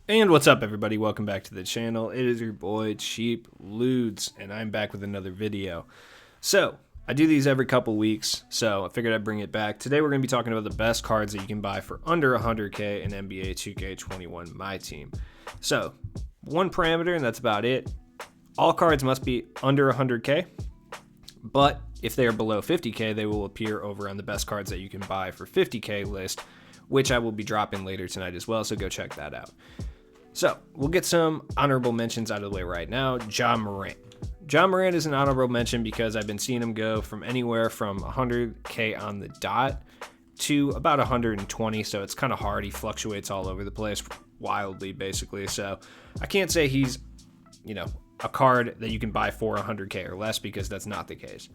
And what's up, everybody? Welcome back to the channel. It is your boy Cheap Ludes, and I'm back with another video. So I do these every couple weeks, so I figured I'd bring it back. Today we're going to be talking about the best cards that you can buy for under 100k in NBA 2K21 My Team. So one parameter, and that's about it. All cards must be under 100k, but if they are below 50k, they will appear over on the best cards that you can buy for 50k list, which I will be dropping later tonight as well, so go check that out. So, we'll get some honorable mentions out of the way right now. Ja Morant. Ja Morant is an honorable mention because I've been seeing him go from anywhere from 100k on the dot to about 120, so it's kind of hard. He fluctuates all over the place wildly, basically. So, I can't say he's, a card that you can buy for 100k or less because that's not the case.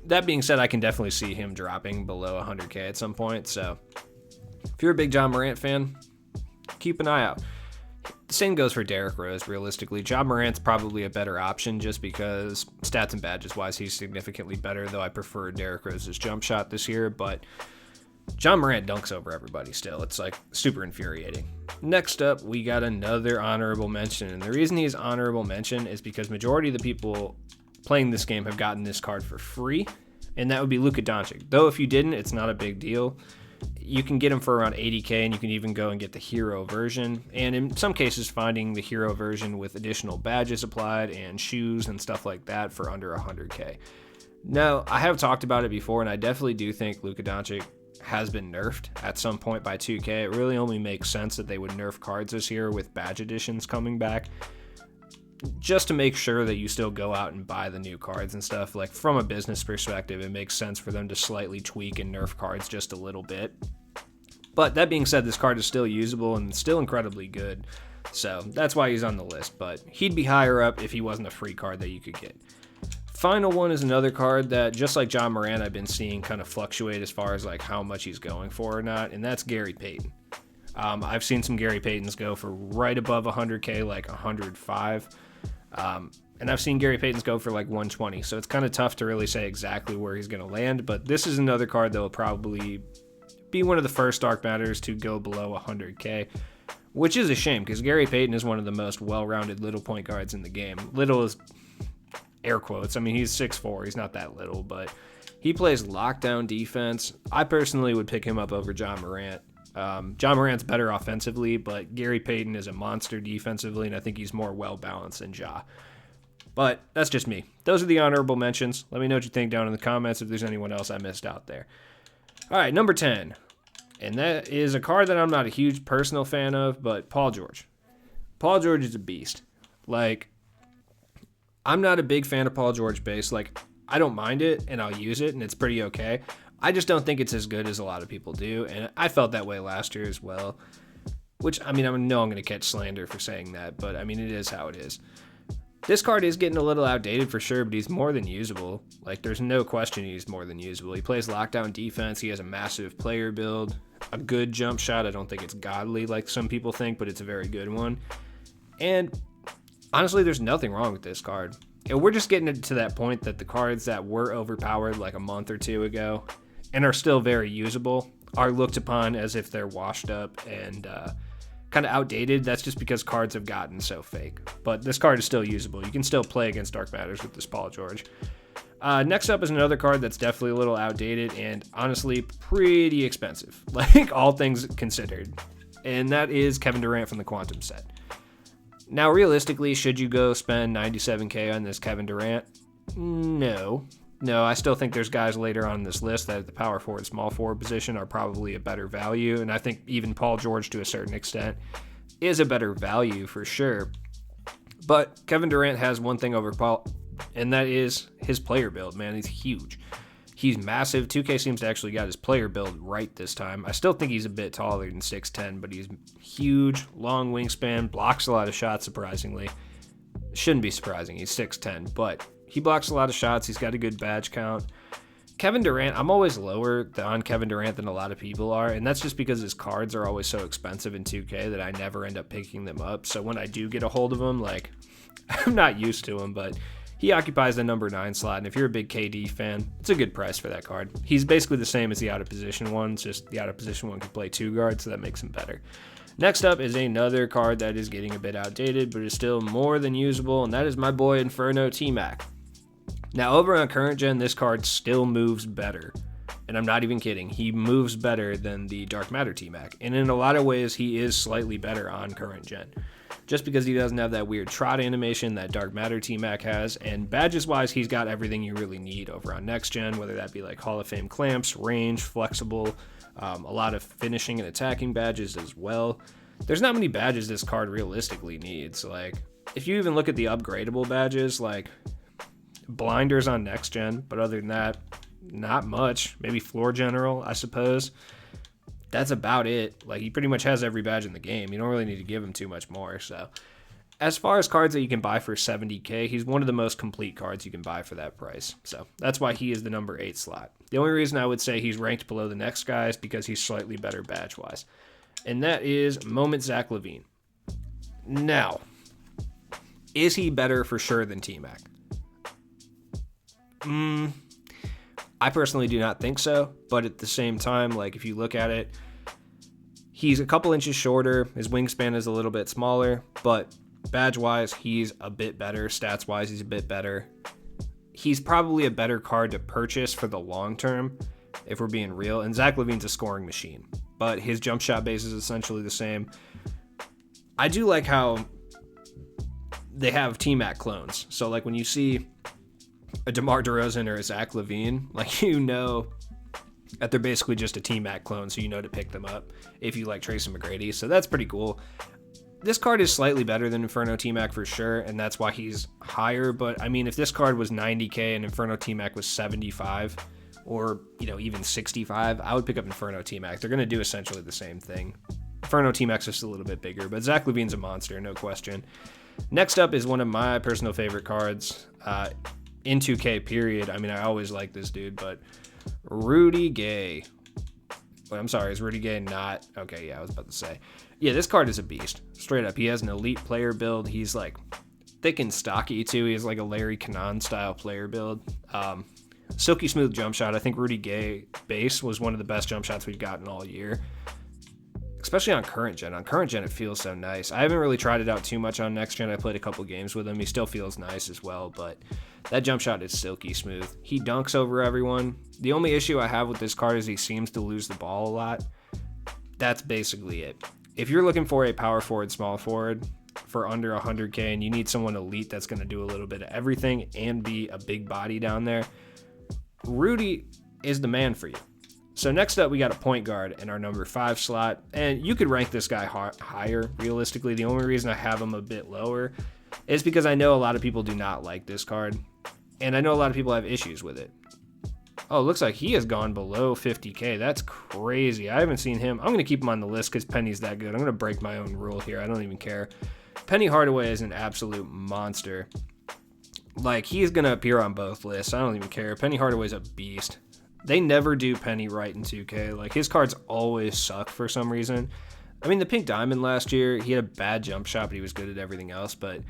That being said, I can definitely see him dropping below 100k at some point. So, if you're a big Ja Morant fan, keep an eye out. The same goes for Derrick Rose, realistically. Ja Morant's probably a better option just because stats and badges wise, he's significantly better, though I prefer Derrick Rose's jump shot this year. But Ja Morant dunks over everybody still. It's like super infuriating. Next up, we got another honorable mention. And the reason he's honorable mention is because majority of the people playing this game have gotten this card for free. And that would be Luka Doncic. Though if you didn't, it's not a big deal. You can get them for around 80k, and you can even go and get the hero version. And in some cases, finding the hero version with additional badges applied and shoes and stuff like that for under 100k. Now, I have talked about it before, and I definitely do think Luka Doncic has been nerfed at some point by 2k. It really only makes sense that they would nerf cards this year with badge additions coming back, just to make sure that you still go out and buy the new cards and stuff. Like, from a business perspective, it makes sense for them to slightly tweak and nerf cards just a little bit. But that being said, this card is still usable and still incredibly good, so that's why he's on the list. But he'd be higher up if he wasn't a free card that you could get. Final one is another card that, just like Ja Morant, I've been seeing kind of fluctuate as far as like how much he's going for or not, and that's Gary Payton. I've seen some Gary Paytons go for right above 100k, like 105. And I've seen Gary Paytons go for like 120, so it's kind of tough to really say exactly where he's going to land, but this is another card that will probably be one of the first Dark Matters to go below 100k, which is a shame because Gary Payton is one of the most well-rounded little point guards in the game. Little is air quotes. I mean, he's 6'4", he's not that little, but he plays lockdown defense. I personally would pick him up over Ja Morant. Ja Morant's better offensively, but Gary Payton is a monster defensively, and I think he's more well-balanced than Ja. But that's just me. Those are the honorable mentions. Let me know what you think down in the comments if there's anyone else I missed out there. All right, number 10. And that is a card that I'm not a huge personal fan of, but Paul George. Paul George is a beast. Like, I'm not a big fan of Paul George base. Like, I don't mind it, and I'll use it, and it's pretty okay. I just don't think it's as good as a lot of people do, and I felt that way last year as well. Which, I mean, I know I'm going to catch slander for saying that, but, I mean, it is how it is. This card is getting a little outdated for sure, but he's more than usable. Like, there's no question he's more than usable. He plays lockdown defense. He has a massive player build, a good jump shot. I don't think it's godly like some people think, but it's a very good one. And honestly, there's nothing wrong with this card. And we're just getting to that point that the cards that were overpowered like a month or two ago and are still very usable are looked upon as if they're washed up and kind of outdated. That's just because cards have gotten so fake. But this card is still usable. You can still play against Dark Matters with this Paul George. Next up is another card that's definitely a little outdated and honestly pretty expensive, like all things considered. And that is Kevin Durant from the Quantum set. Now, realistically, should you go spend 97k on this Kevin Durant? No, I still think there's guys later on in this list that at the power forward, small forward position are probably a better value. And I think even Paul George, to a certain extent, is a better value for sure. But Kevin Durant has one thing over Paul, and that is his player build, man. He's huge. He's massive. 2K seems to actually got his player build right this time. I still think he's a bit taller than 6'10", but he's huge, long wingspan, blocks a lot of shots, surprisingly. Shouldn't be surprising. He's 6'10", but he blocks a lot of shots. He's got a good badge count. Kevin Durant, I'm always lower on Kevin Durant than a lot of people are, and that's just because his cards are always so expensive in 2K that I never end up picking them up. So when I do get a hold of them, like, I'm not used to him, but he occupies the number 9 slot, and if you're a big KD fan, it's a good price for that card. He's basically the same as the out-of-position one, it's just the out-of-position one can play 2 guards, so that makes him better. Next up is another card that is getting a bit outdated, but is still more than usable, and that is my boy Inferno T-Mac. Now, over on current gen, this card still moves better. And I'm not even kidding. He moves better than the Dark Matter T-Mac. And in a lot of ways, he is slightly better on current gen. Just because he doesn't have that weird trot animation that Dark Matter T-Mac has. And badges-wise, he's got everything you really need over on next gen, whether that be like Hall of Fame clamps, range, flexible, a lot of finishing and attacking badges as well. There's not many badges this card realistically needs. Like, if you even look at the upgradable badges, like blinders on next gen, but other than that, not much. Maybe floor general, I suppose. That's about it. Like, he pretty much has every badge in the game. You don't really need to give him too much more. So, as far as cards that you can buy for 70k, he's one of the most complete cards you can buy for that price. So, that's why he is the number 8 slot. The only reason I would say he's ranked below the next guy is because he's slightly better badge-wise. And that is Moment Zach LaVine. Now, is he better for sure than T-Mac? I personally do not think so, but at the same time, like, if you look at it, he's a couple inches shorter, his wingspan is a little bit smaller, but badge-wise, he's a bit better, stats-wise, he's a bit better. He's probably a better card to purchase for the long term, if we're being real, and Zach LaVine's a scoring machine, but his jump shot base is essentially the same. I do like how they have T-Mac clones, so like when you see a DeMar DeRozan or a Zach LaVine, like, you know that they're basically just a T-Mac clone, so you know to pick them up if you like Tracy McGrady, so that's pretty cool. This card is slightly better than Inferno T-Mac for sure, and that's why he's higher, but I mean, if this card was 90k and Inferno T-Mac was 75, or, you know, even 65, I would pick up Inferno T-Mac. They're going to do essentially the same thing. Inferno T-Mac's just a little bit bigger, but Zach LaVine's a monster, no question. Next up is one of my personal favorite cards, in 2K period. I mean, I always like this dude, but Rudy Gay. Wait, I'm sorry, is Rudy Gay not? Okay, yeah, I was about to say. Yeah, this card is a beast. Straight up, he has an elite player build. He's like thick and stocky too. He has like a Larry Cannon style player build. Silky smooth jump shot. I think Rudy Gay base was one of the best jump shots we've gotten all year, especially on current gen. On current gen, it feels so nice. I haven't really tried it out too much on next gen. I played a couple games with him. He still feels nice as well, but that jump shot is silky smooth. He dunks over everyone. The only issue I have with this card is he seems to lose the ball a lot. That's basically it. If you're looking for a power forward, small forward for under 100k and you need someone elite that's going to do a little bit of everything and be a big body down there, Rudy is the man for you. So next up, we got a point guard in our number 5 slot, and you could rank this guy higher, realistically. The only reason I have him a bit lower is because I know a lot of people do not like this card, and I know a lot of people have issues with it. Oh, it looks like he has gone below 50k. That's crazy. I haven't seen him. I'm going to keep him on the list because Penny's that good. I'm going to break my own rule here. I don't even care. Penny Hardaway is an absolute monster. Like, he is going to appear on both lists. I don't even care. Penny Hardaway's a beast. They never do Penny right in 2K. Like, his cards always suck for some reason. I mean, the Pink Diamond last year, he had a bad jump shot, but he was good at everything else. But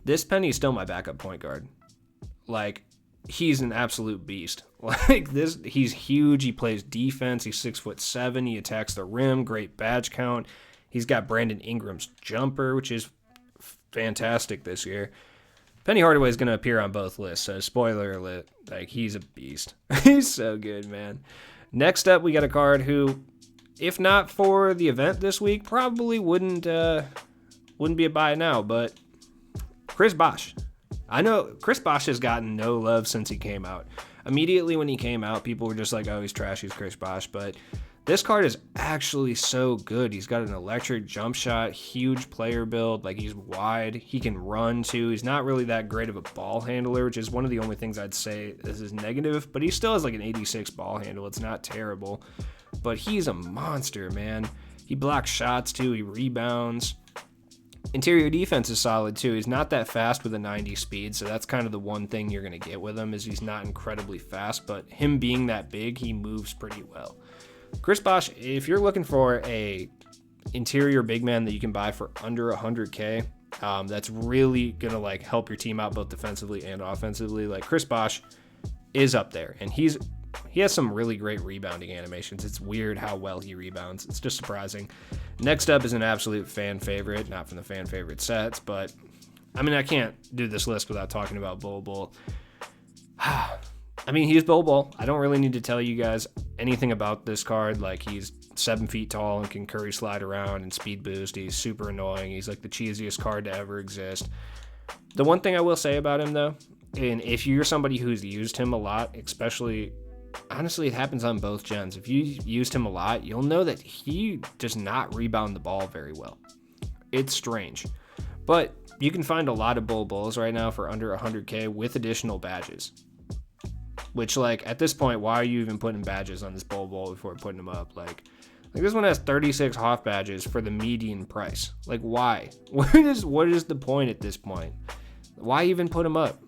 this Penny is still my backup point guard. Like, he's an absolute beast. Like, this, he's huge. He plays defense. He's 6'7". He attacks the rim. Great badge count. He's got Brandon Ingram's jumper, which is fantastic this year. Penny Hardaway is going to appear on both lists, so spoiler alert, like, he's a beast. He's so good, man. Next up, we got a card who, if not for the event this week, probably wouldn't be a buy now, but Chris Bosh. I know Chris Bosh has gotten no love since he came out. Immediately when he came out, people were just like, oh, he's trash, he's Chris Bosh, but this card is actually so good. He's got an electric jump shot, huge player build, like, he's wide, he can run too. He's not really that great of a ball handler, which is one of the only things I'd say this is negative, but he still has like an 86 ball handle. It's not terrible, but he's a monster, man. He blocks shots too, he rebounds. Interior defense is solid too. He's not that fast with a 90 speed, so that's kind of the one thing you're going to get with him, is he's not incredibly fast, but him being that big, he moves pretty well. Chris Bosh, if you're looking for a interior big man that you can buy for under 100k, that's really gonna like help your team out both defensively and offensively, like, Chris Bosh is up there, and he's he has some really great rebounding animations. It's weird how well he rebounds. It's just surprising. Next up is an absolute fan favorite, not from the fan favorite sets, but I mean, I can't do this list without talking about Bol Bol. I mean, he's Bol Bol. I don't really need to tell you guys anything about this card. Like, he's 7 feet tall and can curry slide around and speed boost. He's super annoying. He's like the cheesiest card to ever exist. The one thing I will say about him, though, and if you're somebody who's used him a lot, especially, honestly, it happens on both gens. If you used him a lot, you'll know that he does not rebound the ball very well. It's strange. But you can find a lot of Bol Bols right now for under 100K with additional badges. Which, like, at this point, why are you even putting badges on this Bol Bol before putting them up? Like this one has 36 Hoff badges for the median price. Like, why? What is the point at this point? Why even put them up?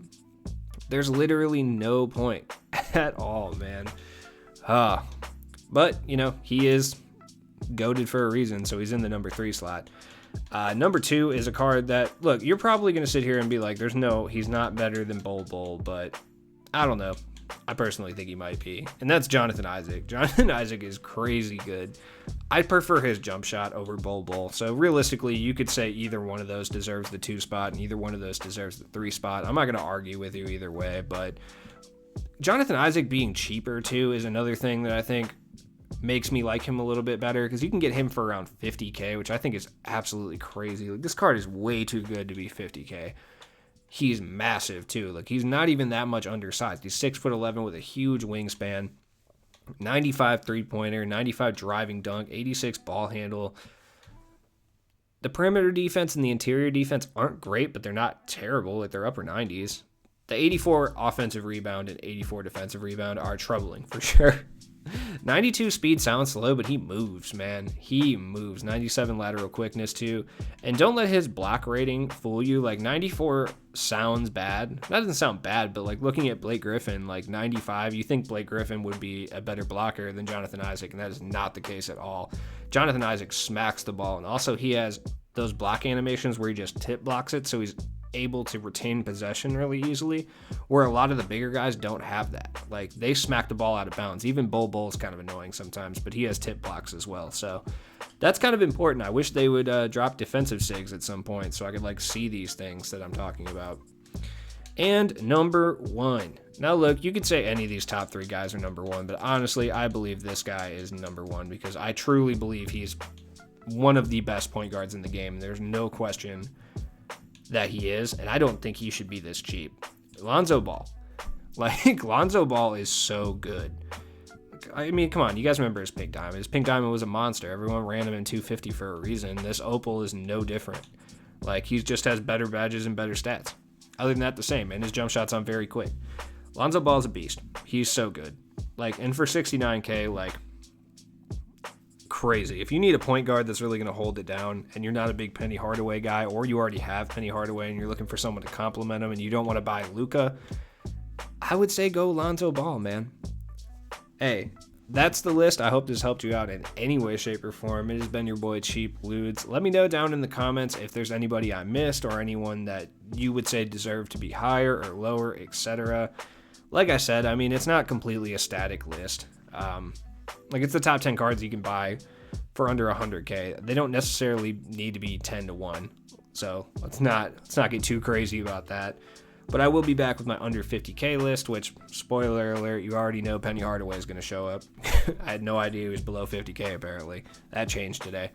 There's literally no point at all, man. But, you know, he is goated for a reason, so he's in the number 3 slot. Number 2 is a card that, look, you're probably going to sit here and be like, he's not better than Bol Bol, but I don't know. I personally think he might be. And that's Jonathan Isaac. Jonathan Isaac is crazy good. I prefer his jump shot over Bol Bol. So realistically, you could say either one of those deserves the 2 spot and either one of those deserves the 3 spot. I'm not going to argue with you either way, but Jonathan Isaac being cheaper too is another thing that I think makes me like him a little bit better, because you can get him for around 50K, which I think is absolutely crazy. Like, this card is way too good to be 50K. He's massive too. Like, he's not even that much undersized. He's 6'11" with a huge wingspan, 95 3-pointer, 95 driving dunk, 86 ball handle. The perimeter defense and the interior defense aren't great, but they're not terrible. Like, they're upper 90s. The 84 offensive rebound and 84 defensive rebound are troubling for sure. 92 speed sounds slow, but he moves, man. He moves. 97 lateral quickness too. And don't let his block rating fool you. Like, 94 sounds bad. That doesn't sound bad, but like, looking at Blake Griffin, like 95, you think Blake Griffin would be a better blocker than Jonathan Isaac, and that is not the case at all. Jonathan Isaac smacks the ball, and also he has those block animations where he just tip blocks it, so he's able to retain possession really easily, where a lot of the bigger guys don't have that. Like, they smack the ball out of bounds. Even Bol Bol is kind of annoying sometimes, but he has tip blocks as well, so that's kind of important. I wish they would drop defensive sigs at some point so I could like see these things that I'm talking about. And number 1. Now look, you could say any of these top 3 guys are number 1, but honestly, I believe this guy is number 1 because I truly believe he's one of the best point guards in the game. There's no question that he is, and I don't think he should be this cheap. Lonzo Ball. Like, Lonzo Ball is so good. I mean, come on, you guys remember his Pink Diamond. His Pink Diamond was a monster. Everyone ran him in 250 for a reason. This Opal is no different. Like, he just has better badges and better stats. Other than that, the same, and his jump shot's on very quick. Lonzo Ball is a beast. He's so good. Like, and for 69K, like, crazy. If you need a point guard that's really going to hold it down and you're not a big Penny Hardaway guy, or you already have Penny Hardaway and you're looking for someone to complement him and you don't want to buy Luka, I would say go Lonzo Ball, man. Hey, that's the list. I hope this helped you out in any way, shape, or form. It has been your boy Cheap Ludes. Let me know down in the comments if there's anybody I missed or anyone that you would say deserved to be higher or lower, etc. Like I said, I mean, it's not completely a static list. Like, it's the top 10 cards you can buy for under 100K. They don't necessarily need to be 10-1. So let's not get too crazy about that. But I will be back with my under 50K list, which, spoiler alert, you already know Penny Hardaway is going to show up. I had no idea he was below 50K, apparently. That changed today.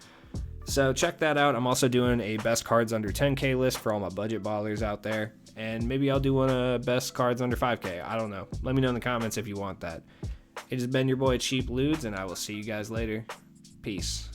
So check that out. I'm also doing a best cards under 10K list for all my budget ballers out there. And maybe I'll do one of best cards under 5K. I don't know. Let me know in the comments if you want that. It has been your boy Cheap Ludes, and I will see you guys later. Peace.